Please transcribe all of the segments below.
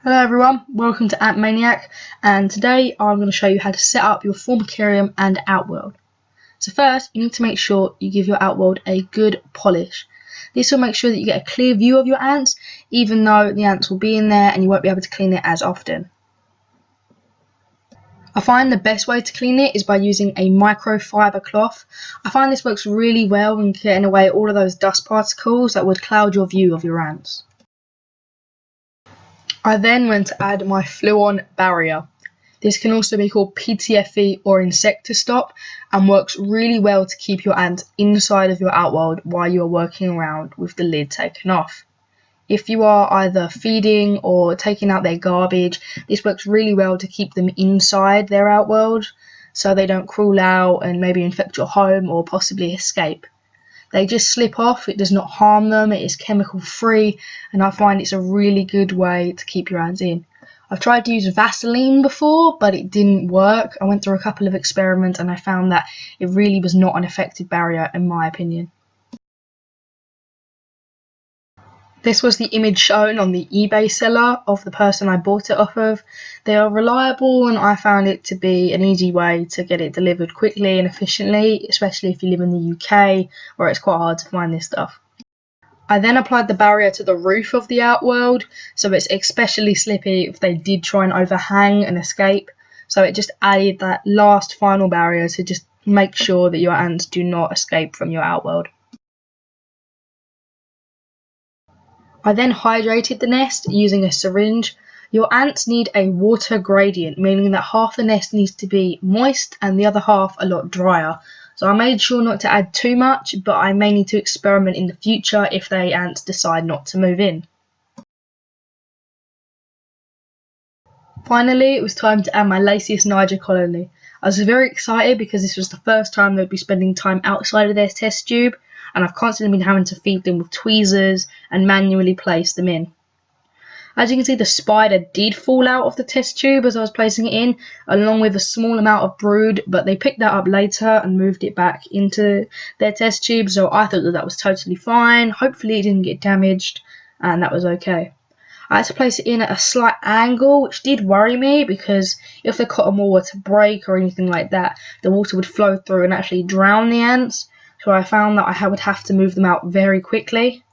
Hello everyone, welcome to Ant Maniac, and today I'm going to show you how to set up your formicarium and outworld. So first, you need to make sure you give your outworld a good polish. This will make sure that you get a clear view of your ants, even though the ants will be in there and you won't be able to clean it as often. I find the best way to clean it is by using a microfiber cloth. I find this works really well in getting away all of those dust particles that would cloud your view of your ants. I then went to add my Fluon barrier. This can also be called PTFE or Insectostop and works really well to keep your ants inside of your outworld while you are working around with the lid taken off. If you are either feeding or taking out their garbage, this works really well to keep them inside their outworld so they don't crawl out and maybe infect your home or possibly escape. They just slip off, it does not harm them, it is chemical free, and I find it's a really good way to keep your ants in. I've tried to use Vaseline before, but it didn't work. I went through a couple of experiments and I found that it really was not an effective barrier in my opinion. This was the image shown on the eBay seller of the person I bought it off of. They are reliable and I found it to be an easy way to get it delivered quickly and efficiently, especially if you live in the UK where it's quite hard to find this stuff. I then applied the barrier to the roof of the outworld, so it's especially slippy if they did try and overhang and escape. So it just added that last final barrier to just make sure that your ants do not escape from your outworld. I then hydrated the nest using a syringe. Your ants need a water gradient, meaning that half the nest needs to be moist and the other half a lot drier. So I made sure not to add too much, but I may need to experiment in the future if the ants decide not to move in. Finally, it was time to add my Lasius niger colony. I was very excited because this was the first time they'd be spending time outside of their test tube, and I've constantly been having to feed them with tweezers and manually place them in. As you can see, the spider did fall out of the test tube as I was placing it in, along with a small amount of brood, but they picked that up later and moved it back into their test tube, so I thought that was totally fine. Hopefully it didn't get damaged, and that was okay. I had to place it in at a slight angle, which did worry me because if the cotton wool were to break or anything like that, the water would flow through and actually drown the ants. So I found that I would have to move them out very quickly.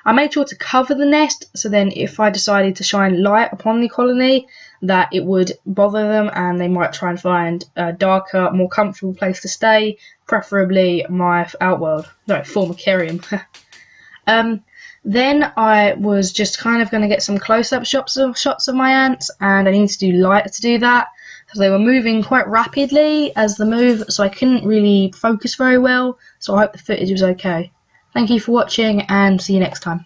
I made sure to cover the nest, so then if I decided to shine light upon the colony, that it would bother them and they might try and find a darker, more comfortable place to stay, preferably my outworld, no, formicarium. Then I was just kind of going to get some close-up shots of my ants, and I needed to do light to do that. So they were moving quite rapidly as the move, so I couldn't really focus very well, so I hope the footage was okay. Thank you for watching and see you next time.